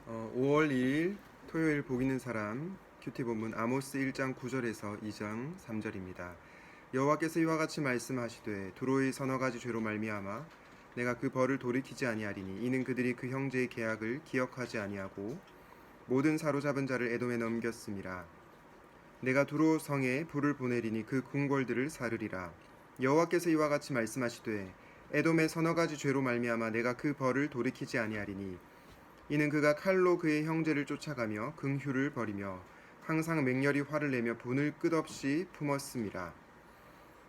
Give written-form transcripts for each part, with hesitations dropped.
5월 2일 토요일 복 있는 사람 큐티 본문 아모스 1장 9절에서 2장 3절입니다. 여호와께서 이와 같이 말씀하시되 두로의 서너 가지 죄로 말미암아 내가 그 벌을 돌이키지 아니하리니 이는 그들이 그 형제의 계약을 기억하지 아니하고 모든 사로잡은 자를 에돔에 넘겼음이라. 내가 두로 성에 불을 보내리니 그 궁궐들을 사르리라. 여호와께서 이와 같이 말씀하시되 에돔의 서너 가지 죄로 말미암아 내가 그 벌을 돌이키지 아니하리니 이는 그가 칼로 그의 형제를 쫓아가며 긍휼을 버리며 항상 맹렬히 화를 내며 분을 끝없이 품었음이라.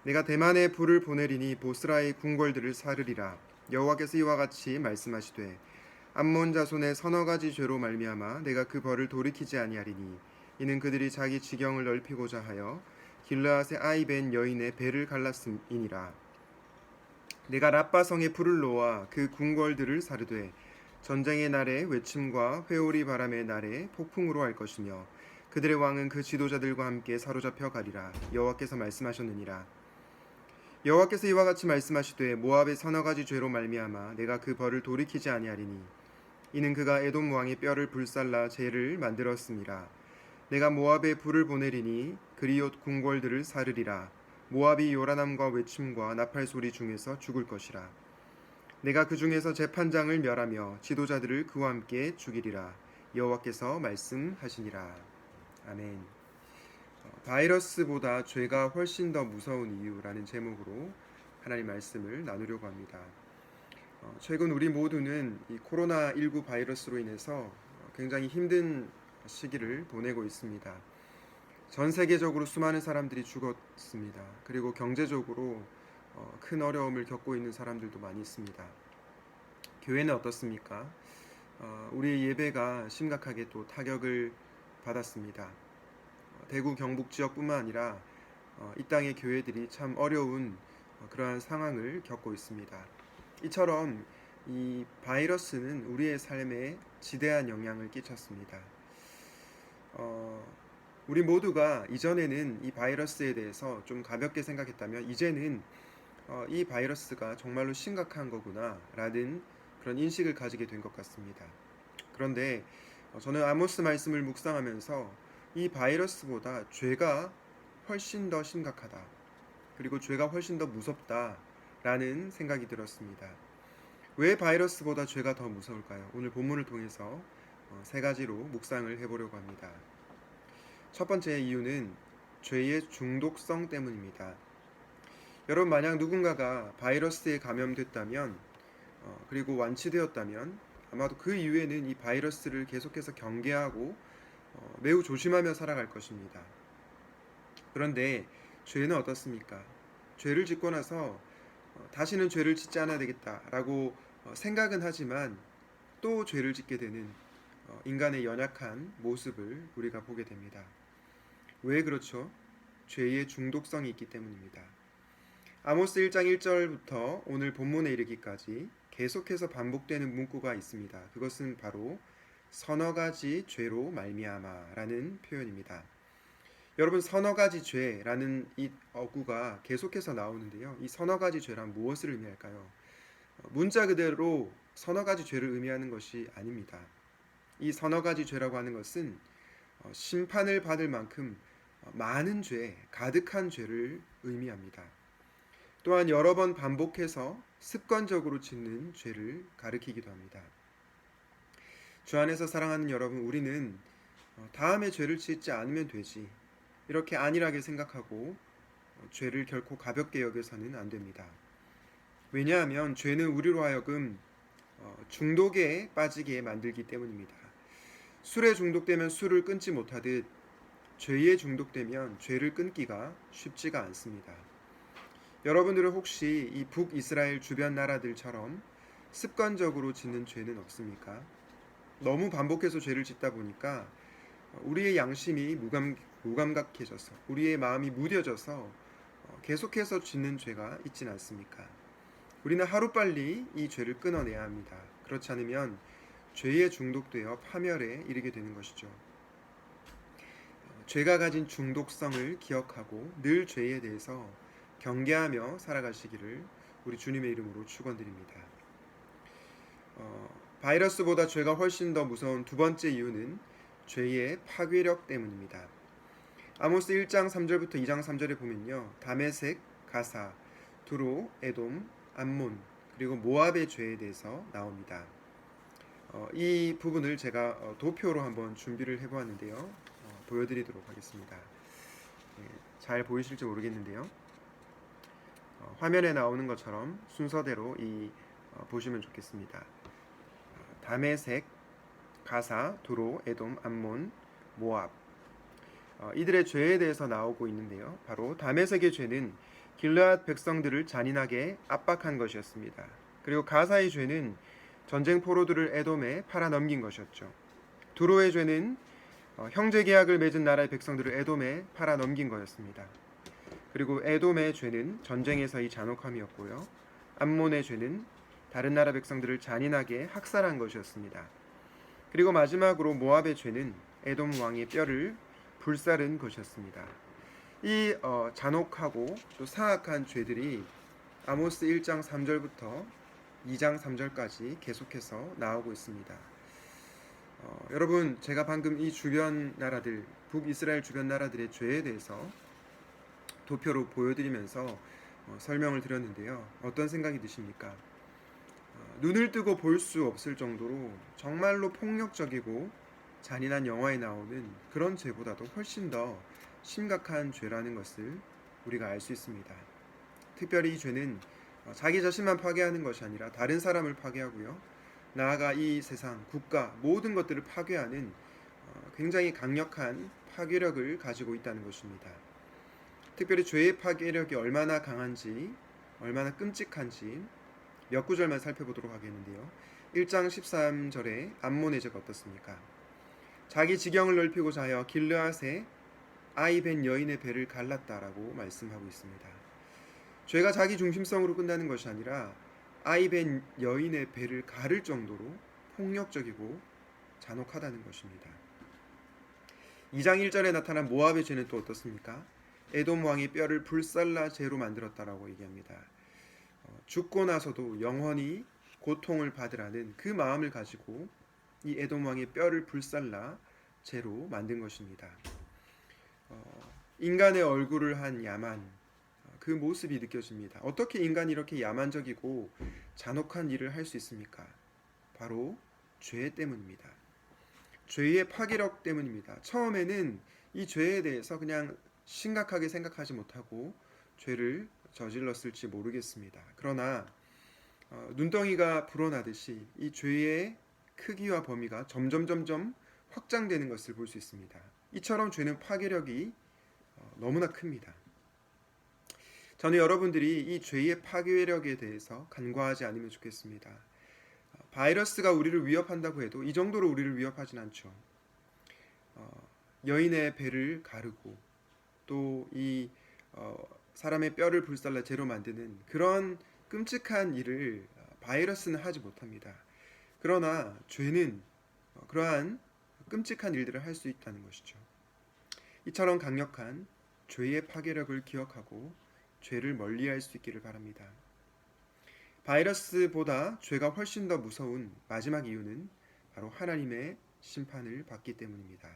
내가 대만에 불을 보내리니 보스라의 궁궐들을 사르리라. 여호와께서 이와 같이 말씀하시되 암몬 자손의 서너 가지 죄로 말미암아 내가 그 벌을 돌이키지 아니하리니 이는 그들이 자기 지경을 넓히고자 하여 길르앗의 아이벤 여인의 배를 갈랐음이니라. 내가 라빠성에 불을 놓아 그 궁궐들을 사르되 전쟁의 날에 외침과 회오리 바람의 날에 폭풍으로 할 것이며 그들의 왕은 그 지도자들과 함께 사로잡혀 가리라. 여호와께서 말씀하셨느니라. 여호와께서 이와 같이 말씀하시되 모압의 서너 가지 죄로 말미암아 내가 그 벌을 돌이키지 아니하리니 이는 그가 에돔 왕의 뼈를 불살라 죄를 만들었음이라. 내가 모압에 불을 보내리니 그리옷 궁궐들을 사르리라. 모압이 요란함과 외침과 나팔 소리 중에서 죽을 것이라. 내가 그 중에서 재판장을 멸하며 지도자들을 그와 함께 죽이리라. 여호와께서 말씀하시니라. 아멘. 바이러스보다 죄가 훨씬 더 무서운 이유라는 제목으로 하나님 말씀을 나누려고 합니다. 최근 우리 모두는 이 코로나19 바이러스로 인해서 굉장히 힘든 시기를 보내고 있습니다. 전 세계적으로 수많은 사람들이 죽었습니다. 그리고 경제적으로 큰 어려움을 겪고 있는 사람들도 많이 있습니다. 교회는 어떻습니까? 우리의 예배가 심각하게 또 타격을 받았습니다. 대구 경북 지역뿐만 아니라 이 땅의 교회들이 참 어려운 그러한 상황을 겪고 있습니다. 이처럼 이 바이러스는 우리의 삶에 지대한 영향을 끼쳤습니다. 우리 모두가 이전에는 이 바이러스에 대해서 좀 가볍게 생각했다면 이제는 이 바이러스가 정말로 심각한 거구나 라는 그런 인식을 가지게 된 것 같습니다. 그런데 저는 아모스 말씀을 묵상하면서 이 바이러스보다 죄가 훨씬 더 심각하다. 그리고 죄가 훨씬 더 무섭다라는 생각이 들었습니다. 왜 바이러스보다 죄가 더 무서울까요? 오늘 본문을 통해서 세 가지로 묵상을 해보려고 합니다. 첫 번째 이유는 죄의 중독성 때문입니다. 여러분, 만약 누군가가 바이러스에 감염됐다면 그리고 완치되었다면 아마도 그 이후에는 이 바이러스를 계속해서 경계하고 매우 조심하며 살아갈 것입니다. 그런데 죄는 어떻습니까? 죄를 짓고 나서 다시는 죄를 짓지 않아야 되겠다라고 생각은 하지만 또 죄를 짓게 되는 인간의 연약한 모습을 우리가 보게 됩니다. 왜 그렇죠? 죄의 중독성이 있기 때문입니다. 아모스 1장 1절부터 오늘 본문에 이르기까지 계속해서 반복되는 문구가 있습니다. 그것은 바로 서너 가지 죄로 말미암아라는 표현입니다. 여러분, 서너 가지 죄라는 이 어구가 계속해서 나오는데요. 이 서너 가지 죄란 무엇을 의미할까요? 문자 그대로 서너 가지 죄를 의미하는 것이 아닙니다. 이 서너 가지 죄라고 하는 것은 심판을 받을 만큼 많은 죄, 가득한 죄를 의미합니다. 또한 여러 번 반복해서 습관적으로 짓는 죄를 가리키기도 합니다. 주 안에서 사랑하는 여러분, 우리는 다음에 죄를 짓지 않으면 되지, 이렇게 안일하게 생각하고 죄를 결코 가볍게 여겨서는 안 됩니다. 왜냐하면 죄는 우리로 하여금 중독에 빠지게 만들기 때문입니다. 술에 중독되면 술을 끊지 못하듯 죄에 중독되면 죄를 끊기가 쉽지가 않습니다. 여러분들은 혹시 이 북이스라엘 주변 나라들처럼 습관적으로 짓는 죄는 없습니까? 너무 반복해서 죄를 짓다 보니까 우리의 양심이 무감각해져서 우리의 마음이 무뎌져서 계속해서 짓는 죄가 있진 않습니까? 우리는 하루빨리 이 죄를 끊어내야 합니다. 그렇지 않으면 죄에 중독되어 파멸에 이르게 되는 것이죠. 죄가 가진 중독성을 기억하고 늘 죄에 대해서 경계하며 살아가시기를 우리 주님의 이름으로 축원드립니다. 바이러스보다 죄가 훨씬 더 무서운 두 번째 이유는 죄의 파괴력 때문입니다. 아모스 1장 3절부터 2장 3절에 보면요. 다메섹, 가사, 두로, 에돔, 암몬 그리고 모압의 죄에 대해서 나옵니다. 이 부분을 제가 도표로 한번 준비를 해보았는데요. 보여드리도록 하겠습니다. 잘 보이실지 모르겠는데요. 화면에 나오는 것처럼 순서대로 보시면 좋겠습니다. 다메섹, 가사, 두로, 에돔, 암몬, 모압 이들의 죄에 대해서 나오고 있는데요. 바로 다메섹의 죄는 길르앗 백성들을 잔인하게 압박한 것이었습니다. 그리고 가사의 죄는 전쟁 포로들을 에돔에 팔아 넘긴 것이었죠. 두로의 죄는 형제 계약을 맺은 나라의 백성들을 에돔에 팔아 넘긴 거였습니다. 그리고 에돔의 죄는 전쟁에서의 잔혹함이었고요. 암몬의 죄는 다른 나라 백성들을 잔인하게 학살한 것이었습니다. 그리고 마지막으로 모압의 죄는 에돔 왕의 뼈를 불사른 것이었습니다. 이 잔혹하고 또 사악한 죄들이 아모스 1장 3절부터 2장 3절까지 계속해서 나오고 있습니다. 여러분, 제가 방금 이 주변 나라들, 북이스라엘 주변 나라들의 죄에 대해서 도표로 보여드리면서 설명을 드렸는데요. 어떤 생각이 드십니까? 눈을 뜨고 볼 수 없을 정도로 정말로 폭력적이고 잔인한 영화에 나오는 그런 죄보다도 훨씬 더 심각한 죄라는 것을 우리가 알 수 있습니다. 특별히 이 죄는 자기 자신만 파괴하는 것이 아니라 다른 사람을 파괴하고요. 나아가 이 세상, 국가, 모든 것들을 파괴하는 굉장히 강력한 파괴력을 가지고 있다는 것입니다. 특별히 죄의 파괴력이 얼마나 강한지, 얼마나 끔찍한지 몇 구절만 살펴보도록 하겠는데요. 1장 13절에 암몬의 죄가 어떻습니까? 자기 지경을 넓히고자 하여 길르앗의 아이벤 여인의 배를 갈랐다라고 말씀하고 있습니다. 죄가 자기 중심성으로 끝나는 것이 아니라 아이벤 여인의 배를 가를 정도로 폭력적이고 잔혹하다는 것입니다. 2장 1절에 나타난 모압의 죄는 또 어떻습니까? 에돔 왕이 뼈를 불살라 죄로 만들었다라고 얘기합니다. 죽고 나서도 영원히 고통을 받으라는 그 마음을 가지고 이 에돔 왕의 뼈를 불살라 죄로 만든 것입니다. 인간의 얼굴을 한 야만, 그 모습이 느껴집니다. 어떻게 인간이 이렇게 야만적이고 잔혹한 일을 할 수 있습니까? 바로 죄 때문입니다. 죄의 파괴력 때문입니다. 처음에는 이 죄에 대해서 그냥 심각하게 생각하지 못하고 죄를 저질렀을지 모르겠습니다. 그러나 눈덩이가 불어나듯이 이 죄의 크기와 범위가 점점 확장되는 것을 볼 수 있습니다. 이처럼 죄는 파괴력이 너무나 큽니다. 저는 여러분들이 이 죄의 파괴력에 대해서 간과하지 않으면 좋겠습니다. 바이러스가 우리를 위협한다고 해도 이 정도로 우리를 위협하진 않죠. 여인의 배를 가르고 또 이 사람의 뼈를 불살라 죄로 만드는 그런 끔찍한 일을 바이러스는 하지 못합니다. 그러나 죄는 그러한 끔찍한 일들을 할 수 있다는 것이죠. 이처럼 강력한 죄의 파괴력을 기억하고 죄를 멀리할 수 있기를 바랍니다. 바이러스보다 죄가 훨씬 더 무서운 마지막 이유는 바로 하나님의 심판을 받기 때문입니다.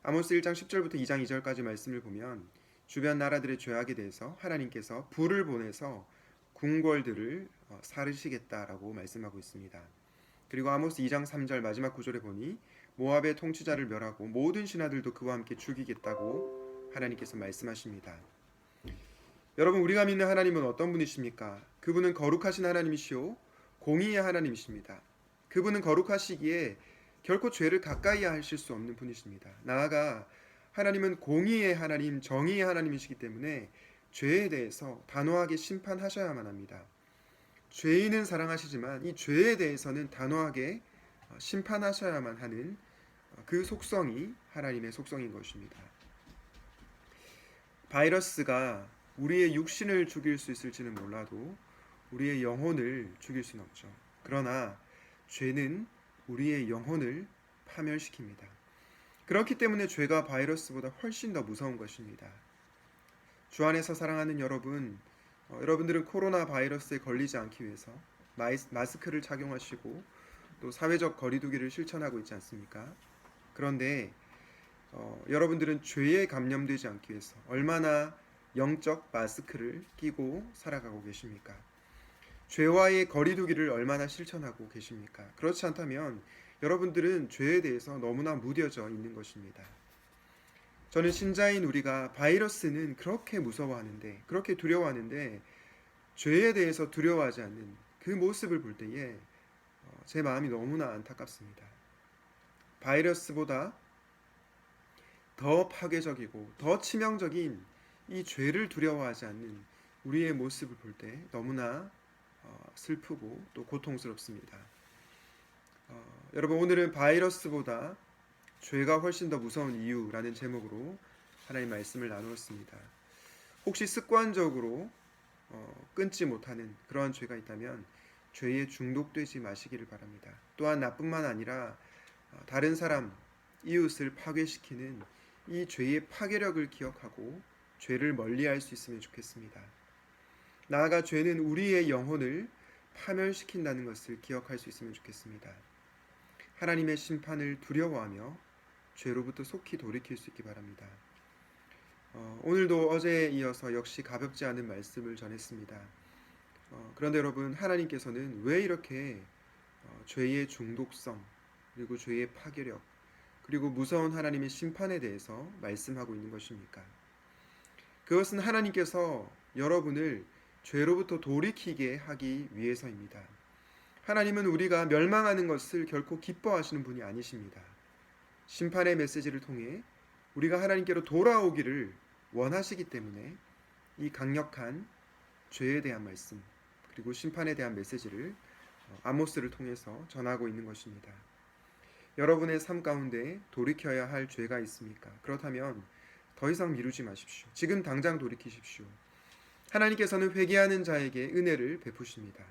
아모스 1장 10절부터 2장 2절까지 말씀을 보면 주변 나라들의 죄악에 대해서 하나님께서 불을 보내서 궁궐들을 사르시겠다라고 말씀하고 있습니다. 그리고 아모스 2장 3절 마지막 구절에 보니 모압의 통치자를 멸하고 모든 신하들도 그와 함께 죽이겠다고 하나님께서 말씀하십니다. 여러분, 우리가 믿는 하나님은 어떤 분이십니까? 그분은 거룩하신 하나님이시오 공의의 하나님이십니다. 그분은 거룩하시기에 결코 죄를 가까이 하실 수 없는 분이십니다. 나아가 하나님은 공의의 하나님, 정의의 하나님이시기 때문에 죄에 대해서 단호하게 심판하셔야만 합니다. 죄인은 사랑하시지만 이 죄에 대해서는 단호하게 심판하셔야만 하는 그 속성이 하나님의 속성인 것입니다. 바이러스가 우리의 육신을 죽일 수 있을지는 몰라도 우리의 영혼을 죽일 수는 없죠. 그러나 죄는 우리의 영혼을 파멸시킵니다. 그렇기 때문에 죄가 바이러스보다 훨씬 더 무서운 것입니다. 주 안에서 사랑하는 여러분, 여러분들은 코로나 바이러스에 걸리지 않기 위해서 마스크를 착용하시고 또 사회적 거리두기를 실천하고 있지 않습니까? 그런데 여러분들은 죄에 감염되지 않기 위해서 얼마나 영적 마스크를 끼고 살아가고 계십니까? 죄와의 거리두기를 얼마나 실천하고 계십니까? 그렇지 않다면 여러분들은 죄에 대해서 너무나 무뎌져 있는 것입니다. 저는 신자인 우리가 바이러스는 그렇게 무서워하는데, 그렇게 두려워하는데 죄에 대해서 두려워하지 않는 그 모습을 볼 때에 제 마음이 너무나 안타깝습니다. 바이러스보다 더 파괴적이고 더 치명적인 이 죄를 두려워하지 않는 우리의 모습을 볼 때 너무나 슬프고 또 고통스럽습니다. 여러분, 오늘은 바이러스보다 죄가 훨씬 더 무서운 이유라는 제목으로 하나님 말씀을 나누었습니다. 혹시 습관적으로 끊지 못하는 그러한 죄가 있다면 죄에 중독되지 마시기를 바랍니다. 또한 나뿐만 아니라 다른 사람, 이웃을 파괴시키는 이 죄의 파괴력을 기억하고 죄를 멀리할 수 있으면 좋겠습니다. 나아가 죄는 우리의 영혼을 파멸시킨다는 것을 기억할 수 있으면 좋겠습니다. 하나님의 심판을 두려워하며 죄로부터 속히 돌이킬 수 있기 바랍니다. 오늘도 어제에 이어서 역시 가볍지 않은 말씀을 전했습니다. 그런데 여러분, 하나님께서는 왜 이렇게 죄의 중독성, 그리고 죄의 파괴력, 그리고 무서운 하나님의 심판에 대해서 말씀하고 있는 것입니까? 그것은 하나님께서 여러분을 죄로부터 돌이키게 하기 위해서입니다. 하나님은 우리가 멸망하는 것을 결코 기뻐하시는 분이 아니십니다. 심판의 메시지를 통해 우리가 하나님께로 돌아오기를 원하시기 때문에 이 강력한 죄에 대한 말씀, 그리고 심판에 대한 메시지를 아모스를 통해서 전하고 있는 것입니다. 여러분의 삶 가운데 돌이켜야 할 죄가 있습니까? 그렇다면 더 이상 미루지 마십시오. 지금 당장 돌이키십시오. 하나님께서는 회개하는 자에게 은혜를 베푸십니다.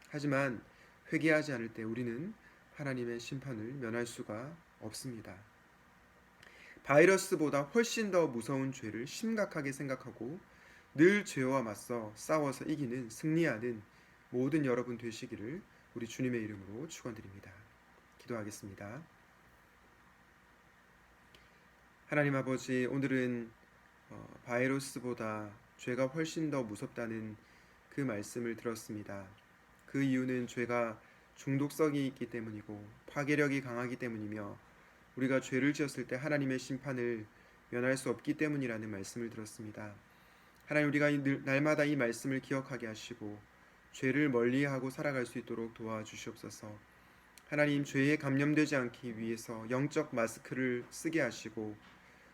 하지만 회개하지 않을 때 우리는 하나님의 심판을 면할 수가 없습니다. 바이러스보다 훨씬 더 무서운 죄를 심각하게 생각하고 늘 죄와 맞서 싸워서 이기는, 승리하는 모든 여러분 되시기를 우리 주님의 이름으로 축원드립니다. 기도하겠습니다. 하나님 아버지, 오늘은 바이러스보다 죄가 훨씬 더 무섭다는 그 말씀을 들었습니다. 그 이유는 죄가 중독성이 있기 때문이고 파괴력이 강하기 때문이며 우리가 죄를 지었을 때 하나님의 심판을 면할 수 없기 때문이라는 말씀을 들었습니다. 하나님, 우리가 날마다 이 말씀을 기억하게 하시고 죄를 멀리하고 살아갈 수 있도록 도와주시옵소서. 하나님, 죄에 감염되지 않기 위해서 영적 마스크를 쓰게 하시고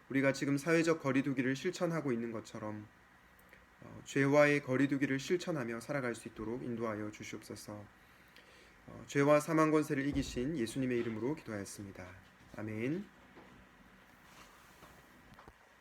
우리가 지금 사회적 거리두기를 실천하고 있는 것처럼 죄와의 거리두기를 실천하며 살아갈 수 있도록 인도하여 주시옵소서. 죄와 사망 권세를 이기신 예수님의 이름으로 기도하였습니다. 아멘.